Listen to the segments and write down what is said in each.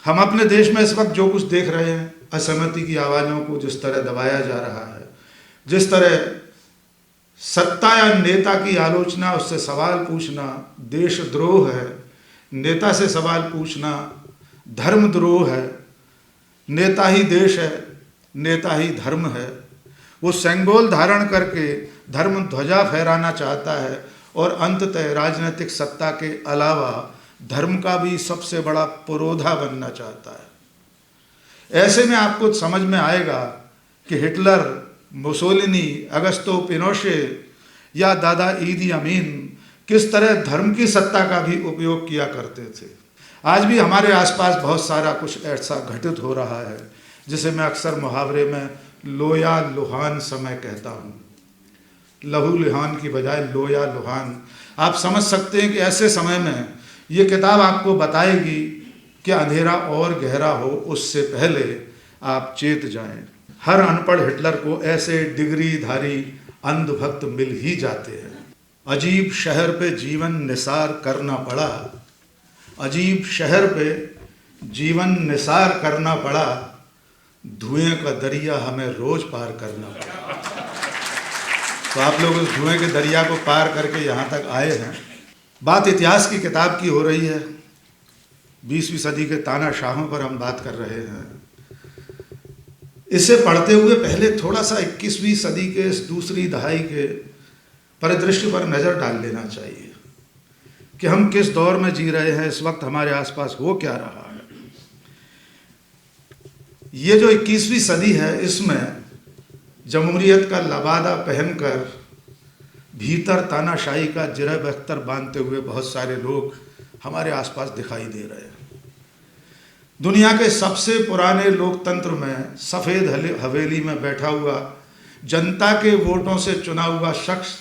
हम अपने देश में इस वक्त जो कुछ देख रहे हैं, असहमति की आवाज़ों को जिस तरह दबाया जा रहा है, जिस तरह सत्ता या नेता की आलोचना, उससे सवाल पूछना देशद्रोह है, नेता से सवाल पूछना धर्मद्रोह है। नेता ही देश है, नेता ही धर्म है। वो सेंगोल धारण करके धर्म ध्वजा फहराना चाहता है और अंततः राजनीतिक सत्ता के अलावा धर्म का भी सबसे बड़ा पुरोधा बनना चाहता है। ऐसे में आपको समझ में आएगा कि हिटलर, मुसोलिनी, अगस्तो पिनोशे या दादा ईदी अमीन किस तरह धर्म की सत्ता का भी उपयोग किया करते थे। आज भी हमारे आसपास बहुत सारा कुछ ऐसा घटित हो रहा है जिसे मैं अक्सर मुहावरे में लोया लुहान समय कहता हूँ। लहू लुहान की बजाय लोया लुहान। आप समझ सकते हैं कि ऐसे समय में ये किताब आपको बताएगी कि अंधेरा और गहरा हो उससे पहले आप चेत जाएं। हर अनपढ़ हिटलर को ऐसे डिग्रीधारी अंधभक्त मिल ही जाते हैं। अजीब शहर पे जीवन निसार करना पड़ा, अजीब शहर पे जीवन निसार करना पड़ा, धुएं का दरिया हमें रोज पार करना पड़ा। तो आप लोग उस धुएं के दरिया को पार करके यहाँ तक आए हैं। बात इतिहास की किताब की हो रही है। 20वीं सदी के तानाशाहों पर हम बात कर रहे हैं। इसे पढ़ते हुए पहले थोड़ा सा 21वीं सदी के इस दूसरी दहाई के परिदृश्य पर नज़र डाल लेना चाहिए कि हम किस दौर में जी रहे हैं, इस वक्त हमारे आसपास हो क्या रहा है। ये जो 21वीं सदी है, इसमें जमहूरियत का लबादा पहनकर भीतर तानाशाही का जिरह बख्तर बांधते हुए बहुत सारे लोग हमारे आसपास दिखाई दे रहे हैं। दुनिया के सबसे पुराने लोकतंत्र में सफ़ेद हवेली में बैठा हुआ जनता के वोटों से चुना हुआ शख्स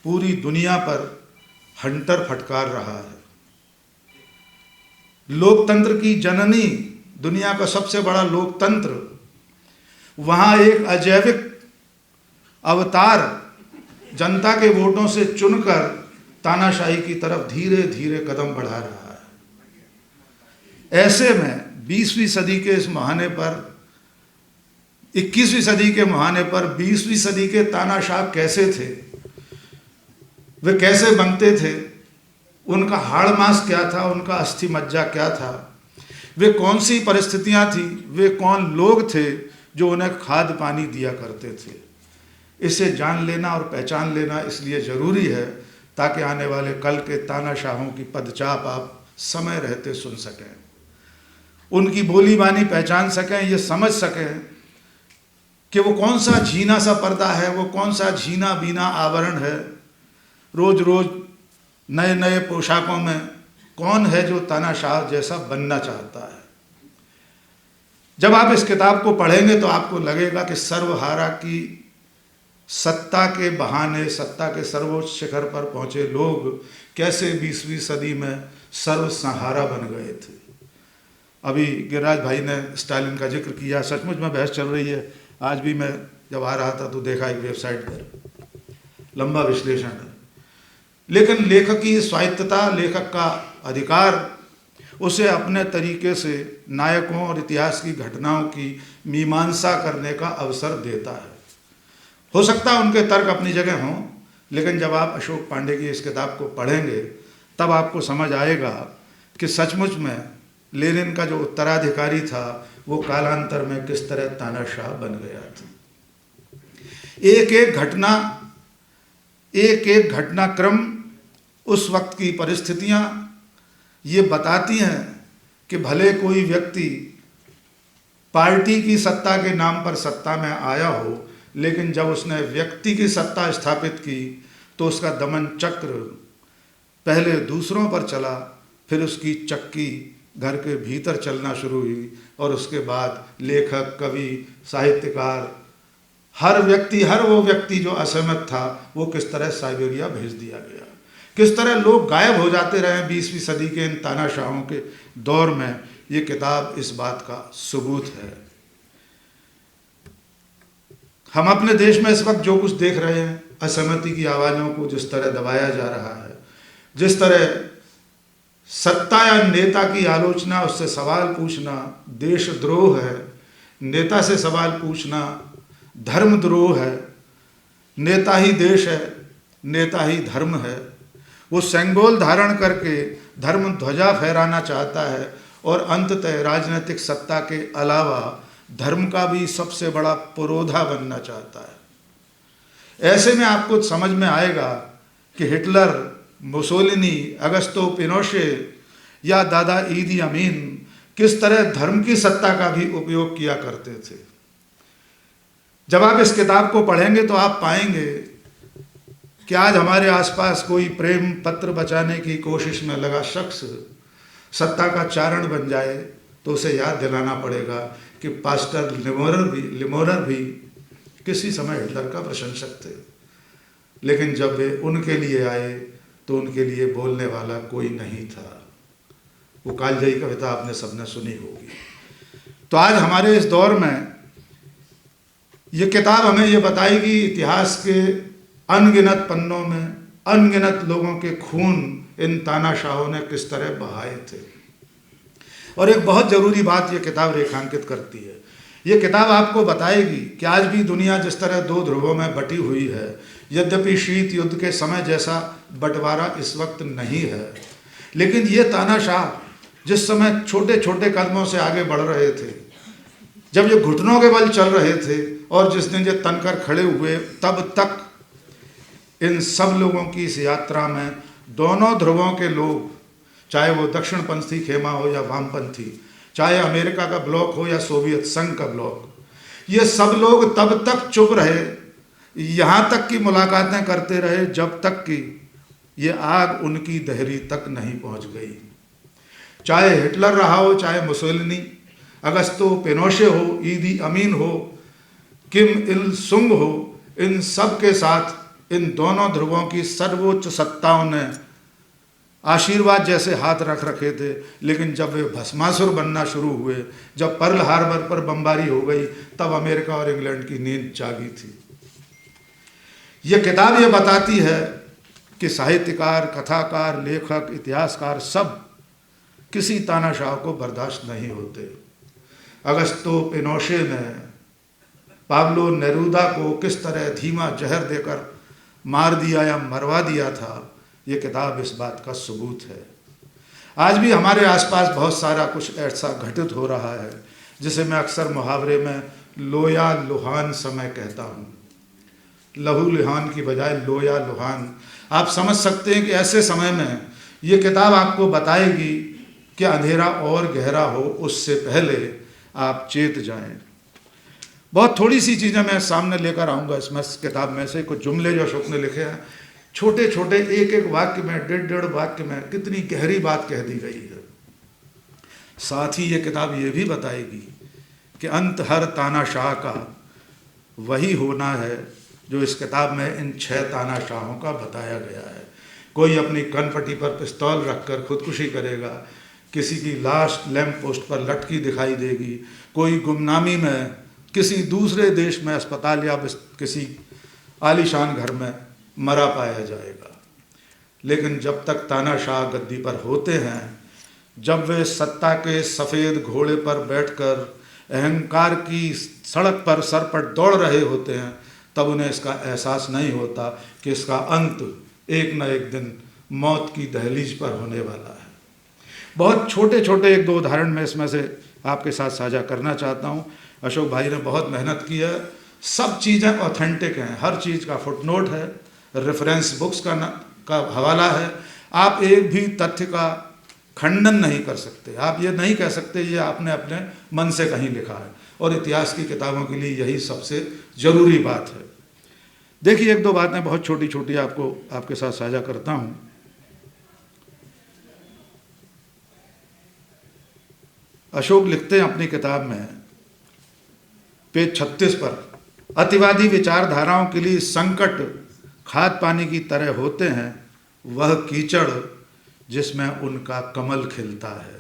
पूरी दुनिया पर हंटर फटकार रहा है। लोकतंत्र की जननी, दुनिया का सबसे बड़ा लोकतंत्र, वहाँ एक अजैविक अवतार जनता के वोटों से चुनकर तानाशाही की तरफ धीरे धीरे कदम बढ़ा रहा है। ऐसे में 20वीं सदी के इस मुहाने पर, 21वीं सदी के मुहाने पर 20वीं सदी के तानाशाह कैसे थे, वे कैसे बनते थे, उनका हाड़ मांस क्या था, उनका अस्थि मज्जा क्या था, वे कौन सी परिस्थितियां थी, वे कौन लोग थे जो उन्हें खाद पानी दिया करते थे। इसे जान लेना और पहचान लेना इसलिए ज़रूरी है ताकि आने वाले कल के तानाशाहों की पदचाप आप समय रहते सुन सकें, उनकी बोली बानी पहचान सकें, ये समझ सकें कि वो कौन सा झीना सा पर्दा है, वो कौन सा झीना बीना आवरण है। रोज़ रोज़ नए नए पोशाकों में कौन है जो तानाशाह जैसा बनना चाहता है। जब आप इस किताब को पढ़ेंगे तो आपको लगेगा कि सर्वहारा की सत्ता के बहाने सत्ता के सर्वोच्च शिखर पर पहुँचे लोग कैसे 20वीं सदी में सर्वसहारा बन गए थे। अभी गिरिराज भाई ने स्टालिन का जिक्र किया, सचमुच में बहस चल रही है। आज भी मैं जब आ रहा था तो देखा एक वेबसाइट पर लंबा विश्लेषण है। लेकिन लेखक की स्वायत्तता, लेखक का अधिकार उसे अपने तरीके से नायकों और इतिहास की घटनाओं की मीमांसा करने का अवसर देता है। हो सकता है उनके तर्क अपनी जगह हों, लेकिन जब आप अशोक पांडे की इस किताब को पढ़ेंगे तब आपको समझ आएगा कि सचमुच में लेनिन का जो उत्तराधिकारी था वो कालांतर में किस तरह तानाशाह बन गया था। एक एक घटनाक्रम, उस वक्त की परिस्थितियां ये बताती हैं कि भले कोई व्यक्ति पार्टी की सत्ता के नाम पर सत्ता में आया हो, लेकिन जब उसने व्यक्ति की सत्ता स्थापित की तो उसका दमन चक्र पहले दूसरों पर चला, फिर उसकी चक्की घर के भीतर चलना शुरू हुई और उसके बाद लेखक, कवि, साहित्यकार, हर वो व्यक्ति जो असहमत था वो किस तरह साइबेरिया भेज दिया गया, किस तरह लोग गायब हो जाते रहे 20वीं सदी के इन तानाशाहों के दौर में। ये किताब इस बात का सबूत है। हम अपने देश में इस वक्त जो कुछ देख रहे हैं, असहमति की आवाज़ों को जिस तरह दबाया जा रहा है, जिस तरह सत्ता या नेता की आलोचना, उससे सवाल पूछना देशद्रोह है। नेता से सवाल पूछना धर्मद्रोह है। नेता ही देश है, नेता ही धर्म है। वो सेंगोल धारण करके धर्म ध्वजा फहराना चाहता है और अंततः राजनीतिक सत्ता के अलावा धर्म का भी सबसे बड़ा पुरोधा बनना चाहता है। ऐसे में आपको समझ में आएगा कि हिटलर, मुसोलिनी, अगस्तो पिनोशे या दादा ईदी अमीन किस तरह धर्म की सत्ता का भी उपयोग किया करते थे। जब आप इस किताब को पढ़ेंगे तो आप पाएंगे कि आज हमारे आसपास कोई प्रेम पत्र बचाने की कोशिश में लगा शख्स सत्ता का चारण बन जाए तो उसे याद दिलाना पड़ेगा कि पास्टर लिमोरर भी किसी समय हिटलर का प्रशंसक थे, लेकिन जब वे उनके लिए आए तो उनके लिए बोलने वाला कोई नहीं था। वो कालजयी कविता आपने सबने सुनी होगी। तो आज हमारे इस दौर में ये किताब हमें ये बताएगी इतिहास के अनगिनत पन्नों में अनगिनत लोगों के खून इन तानाशाहों ने किस तरह बहाए थे। और एक बहुत ज़रूरी बात ये किताब रेखांकित करती है। ये किताब आपको बताएगी कि आज भी दुनिया जिस तरह दो ध्रुवों में बटी हुई है, यद्यपि शीत युद्ध के समय जैसा बंटवारा इस वक्त नहीं है, लेकिन ये तानाशाह जिस समय छोटे छोटे कदमों से आगे बढ़ रहे थे, जब ये घुटनों के बल चल रहे थे और जिस दिन ये तनकर खड़े हुए, तब तक इन सब लोगों की इस यात्रा में दोनों ध्रुवों के लोग, चाहे वो दक्षिणपंथी खेमा हो या वामपंथी, चाहे अमेरिका का ब्लॉक हो या सोवियत संघ का ब्लॉक, ये सब लोग तब तक चुप रहे, यहाँ तक की मुलाकातें करते रहे जब तक कि ये आग उनकी दहरी तक नहीं पहुँच गई। चाहे हिटलर रहा हो, चाहे मुसोलिनी, अगस्तो पिनोशे हो, ईदी अमीन हो, किम इल सुंग हो, इन सब के साथ इन दोनों ध्रुवों की सर्वोच्च सत्ताओं ने आशीर्वाद जैसे हाथ रख रखे थे। लेकिन जब वे भस्मासुर बनना शुरू हुए, जब पर्ल हार्बर पर बमबारी हो गई, तब अमेरिका और इंग्लैंड की नींद जागी थी। ये किताब ये बताती है कि साहित्यकार, कथाकार, लेखक, इतिहासकार सब किसी तानाशाह को बर्दाश्त नहीं होते। अगस्तो पिनोशे ने पाब्लो नेरूदा को किस तरह धीमा जहर देकर मार दिया या मरवा दिया था, ये किताब इस बात का सबूत है। आज भी हमारे आसपास बहुत सारा कुछ ऐसा घटित हो रहा है जिसे मैं अक्सर मुहावरे में लोया लुहान समय कहता हूँ। लहू लुहान की बजाय लोया लुहान। आप समझ सकते हैं कि ऐसे समय में ये किताब आपको बताएगी कि अंधेरा और गहरा हो उससे पहले आप चेत जाएं। बहुत थोड़ी सी चीज़ें मैं सामने लेकर आऊँगा इसमें, इस किताब में से कुछ जुमले जो अशोक ने लिखे हैं, छोटे छोटे एक एक वाक्य में, डेढ़ वाक्य में कितनी गहरी बात कह दी गई है। साथ ही ये किताब ये भी बताएगी कि अंत हर तानाशाह का वही होना है जो इस किताब में इन 6 तानाशाहों का बताया गया है। कोई अपनी कनपट्टी पर पिस्तौल रखकर खुदकुशी करेगा, किसी की लाश लैंप पोस्ट पर लटकी दिखाई देगी, कोई गुमनामी में किसी दूसरे देश में अस्पताल या किसी आलीशान घर में मरा पाया जाएगा। लेकिन जब तक तानाशाह गद्दी पर होते हैं, जब वे सत्ता के सफ़ेद घोड़े पर बैठकर अहंकार की सड़क पर सर पर दौड़ रहे होते हैं, तब उन्हें इसका एहसास नहीं होता कि इसका अंत एक न एक दिन मौत की दहलीज पर होने वाला है। बहुत छोटे छोटे 1-2 उदाहरण मैं इसमें से आपके साथ साझा करना चाहता हूँ। अशोक भाई ने बहुत मेहनत की है, सब चीज़ें ऑथेंटिक हैं, हर चीज़ का फुटनोट है, रेफरेंस बुक्स का हवाला है। आप एक भी तथ्य का खंडन नहीं कर सकते, आप ये नहीं कह सकते ये आपने अपने मन से कहीं लिखा है। और इतिहास की किताबों के लिए यही सबसे ज़रूरी बात है। देखिए 1-2 बातें बहुत छोटी छोटी आपके साथ साझा करता हूँ। अशोक लिखते हैं अपनी किताब में पेज 36 पर, अतिवादी विचारधाराओं के लिए संकट खाद पानी की तरह होते हैं, वह कीचड़ जिसमें उनका कमल खिलता है।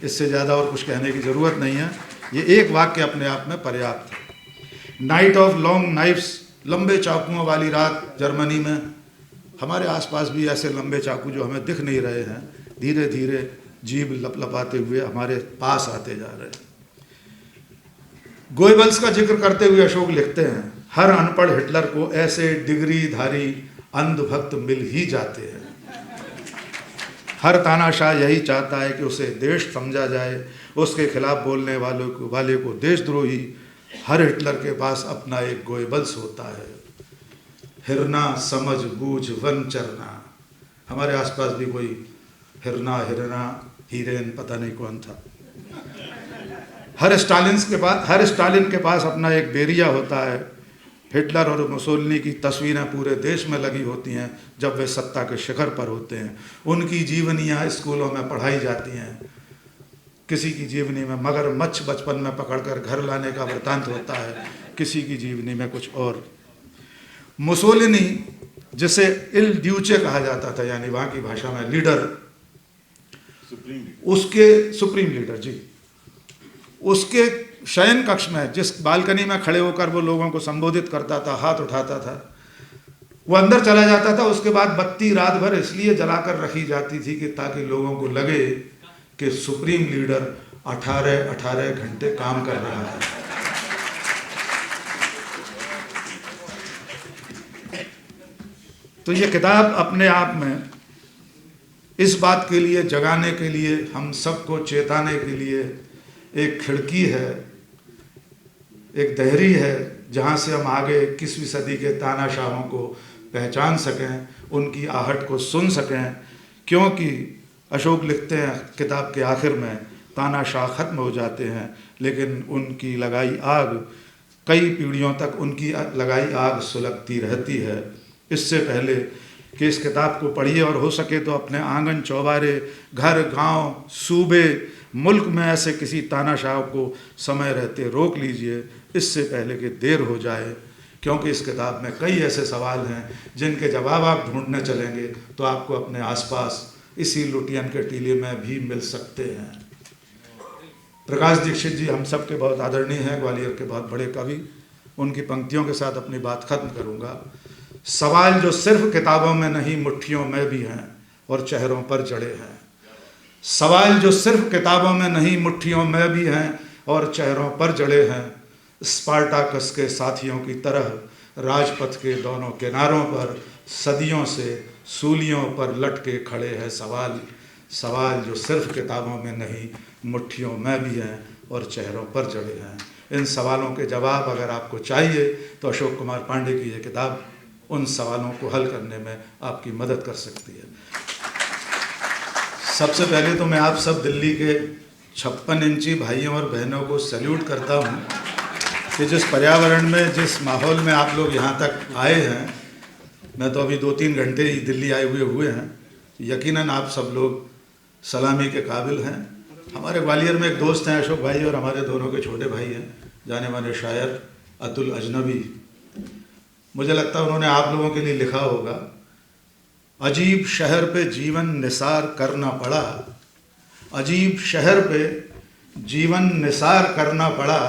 इससे ज़्यादा और कुछ कहने की ज़रूरत नहीं है, ये एक वाक्य अपने आप में पर्याप्त है। नाइट ऑफ लॉन्ग नाइफ्स, लंबे चाकुओं वाली रात जर्मनी में, हमारे आसपास भी ऐसे लंबे चाकू जो हमें दिख नहीं रहे हैं, धीरे धीरे जीभ लपलपाते हुए हमारे पास आते जा रहे हैं। गोएबल्स का जिक्र करते हुए अशोक लिखते हैं, हर अनपढ़ हिटलर को ऐसे डिग्रीधारी अंधभक्त मिल ही जाते हैं। हर तानाशाह यही चाहता है कि उसे देश समझा जाए, उसके खिलाफ बोलने वाले को देशद्रोही। हर हिटलर के पास अपना एक गोएबल्स होता है। हिरना समझ बूझ वन चरना। हमारे आसपास भी कोई हिरना हीरेन पता नहीं कौन था। हर स्टालिन के पास अपना एक बेरिया होता है। हिटलर और मुसोलिनी की तस्वीरें पूरे देश में लगी होती हैं जब वे सत्ता के शिखर पर होते हैं। उनकी जीवनियाँ स्कूलों में पढ़ाई जाती हैं। किसी की जीवनी में मगरमच्छ बचपन में पकड़कर घर लाने का वृतांत होता है, किसी की जीवनी में कुछ और। मुसोलिनी, जिसे इल ड्यूचे कहा जाता था, यानी वहाँ की भाषा में लीडर, उसके सुप्रीम लीडर जी, उसके शयन कक्ष में जिस बालकनी में खड़े होकर वो लोगों को संबोधित करता था, हाथ उठाता था, वो अंदर चला जाता था। उसके बाद बत्ती रात भर इसलिए जलाकर रखी जाती थी कि ताकि लोगों को लगे कि सुप्रीम लीडर 18 घंटे काम कर रहा है। तो ये किताब अपने आप में इस बात के लिए जगाने के लिए, हम सबको चेताने के लिए एक खिड़की है, एक दहरी है, जहाँ से हम आगे 21वीं सदी के तानाशाहों को पहचान सकें, उनकी आहट को सुन सकें। क्योंकि अशोक लिखते हैं किताब के आखिर में, तानाशाह ख़त्म हो जाते हैं लेकिन उनकी लगाई आग, कई पीढ़ियों तक उनकी लगाई आग सुलगती रहती है। इससे पहले कि इस किताब को पढ़िए और हो सके तो अपने आंगन चौबारे, घर, गांव, सूबे, मुल्क में ऐसे किसी तानाशाह को समय रहते रोक लीजिए, इससे पहले कि देर हो जाए। क्योंकि इस किताब में कई ऐसे सवाल हैं जिनके जवाब आप ढूंढने चलेंगे तो आपको अपने आसपास इसी लुटियन के टीले में भी मिल सकते हैं। प्रकाश दीक्षित जी हम सब के बहुत आदरणीय हैं, ग्वालियर के बहुत बड़े कवि। उनकी पंक्तियों के साथ अपनी बात खत्म करूंगा। सवाल जो सिर्फ किताबों में नहीं मुट्ठियों में भी हैं और चेहरों पर जड़े हैं। सवाल जो सिर्फ किताबों में नहीं मुट्ठियों में भी हैं और चेहरों पर जड़े हैं। स्पार्टाकस के साथियों की तरह राजपथ के दोनों किनारों पर सदियों से सूलियों पर लटके खड़े हैं सवाल। सवाल जो सिर्फ किताबों में नहीं मुट्ठियों में भी हैं और चेहरों पर जड़े हैं। इन सवालों के जवाब अगर आपको चाहिए तो अशोक कुमार पांडे की ये किताब उन सवालों को हल करने में आपकी मदद कर सकती है। सबसे पहले तो मैं आप सब दिल्ली के 56 इंची भाइयों और बहनों को सैल्यूट करता हूँ कि जिस पर्यावरण में, जिस माहौल में आप लोग यहाँ तक आए हैं। मैं तो अभी 2-3 घंटे ही दिल्ली आए हुए हैं। यकीनन आप सब लोग सलामी के काबिल हैं। हमारे ग्वालियर में एक दोस्त हैं अशोक भाई, और हमारे दोनों के छोटे भाई हैं, जाने माने शायर अतुल अजनबी। मुझे लगता है उन्होंने आप लोगों के लिए लिखा होगा, अजीब शहर पे जीवन निसार करना पड़ा, अजीब शहर पे जीवन निसार करना पड़ा,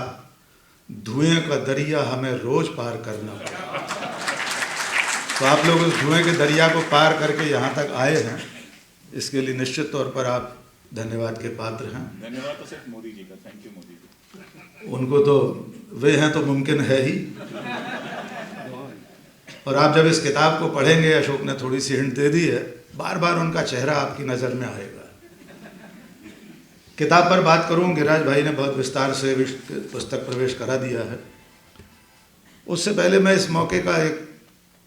धुएं का दरिया हमें रोज पार करना पड़ा। तो आप लोग उस धुएं के दरिया को पार करके यहाँ तक आए हैं, इसके लिए निश्चित तौर पर आप धन्यवाद के पात्र हैं। धन्यवाद तो सिर्फ मोदी जी का, थैंक यू मोदी जी। उनको तो वे हैं तो मुमकिन है ही। और आप जब इस किताब को पढ़ेंगे, अशोक ने थोड़ी सी हिंट दे दी है, बार बार उनका चेहरा आपकी नज़र में आएगा। किताब पर बात करूं, गिरिराज भाई ने बहुत विस्तार से पुस्तक प्रवेश करा दिया है। उससे पहले मैं इस मौके का एक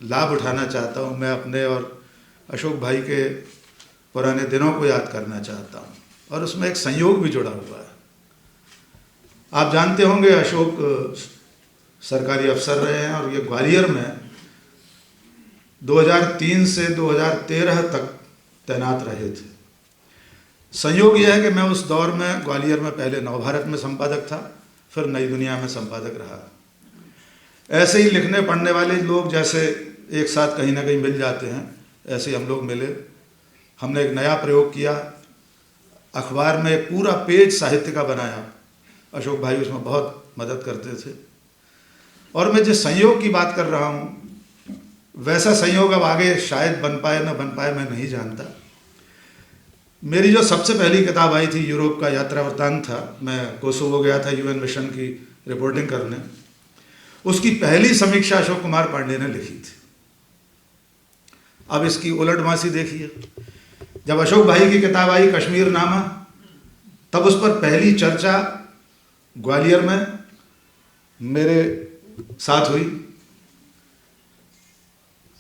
लाभ उठाना चाहता हूं। मैं अपने और अशोक भाई के पुराने दिनों को याद करना चाहता हूं, और उसमें एक संयोग भी जुड़ा हुआ है। आप जानते होंगे अशोक सरकारी अफसर रहे हैं, और ये ग्वालियर में 2003 से 2013 तक तैनात रहे थे। संयोग यह है कि मैं उस दौर में ग्वालियर में पहले नवभारत में संपादक था, फिर नई दुनिया में संपादक रहा। ऐसे ही लिखने पढ़ने वाले लोग जैसे एक साथ कहीं ना कहीं मिल जाते हैं, ऐसे ही हम लोग मिले। हमने एक नया प्रयोग किया, अखबार में एक पूरा पेज साहित्य का बनाया। अशोक भाई उसमें बहुत मदद करते थे। और मैं जिस संयोग की बात कर रहा हूँ, वैसा संयोग अब आगे शायद बन पाए ना बन पाए, मैं नहीं जानता। मेरी जो सबसे पहली किताब आई थी यूरोप का यात्रा वृत्तांत था, मैं कोसोवो गया था यूएन मिशन की रिपोर्टिंग करने, उसकी पहली समीक्षा अशोक कुमार पांडे ने लिखी थी। अब इसकी उलटवासी देखिए, जब अशोक भाई की किताब आई कश्मीर नामा, तब उस पर पहली चर्चा ग्वालियर में मेरे साथ हुई।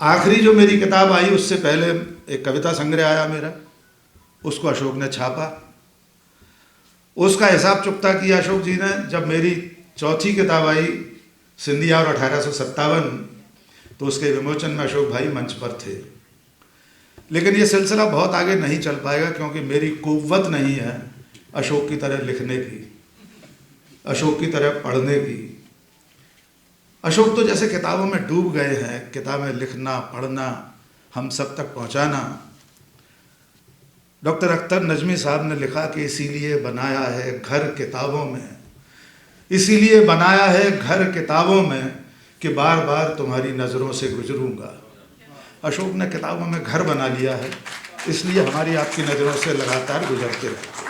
आखिरी जो मेरी किताब आई उससे पहले एक कविता संग्रह आया मेरा, उसको अशोक ने छापा। उसका हिसाब चुकता किया अशोक जी ने। जब मेरी चौथी किताब आई सिंधिया और 1857, तो उसके विमोचन में अशोक भाई मंच पर थे। लेकिन ये सिलसिला बहुत आगे नहीं चल पाएगा, क्योंकि मेरी कुव्वत नहीं है अशोक की तरह लिखने की, अशोक की तरह पढ़ने की। अशोक तो जैसे किताबों में डूब गए हैं, किताबें लिखना, पढ़ना, हम सब तक पहुंचाना। डॉक्टर अख्तर नजमी साहब ने लिखा कि इसीलिए बनाया है घर किताबों में, इसीलिए बनाया है घर किताबों में कि बार बार तुम्हारी नज़रों से गुजरूंगा। अशोक ने किताबों में घर बना लिया है, इसलिए हमारी आपकी नज़रों से लगातार गुजरते रहते हैं।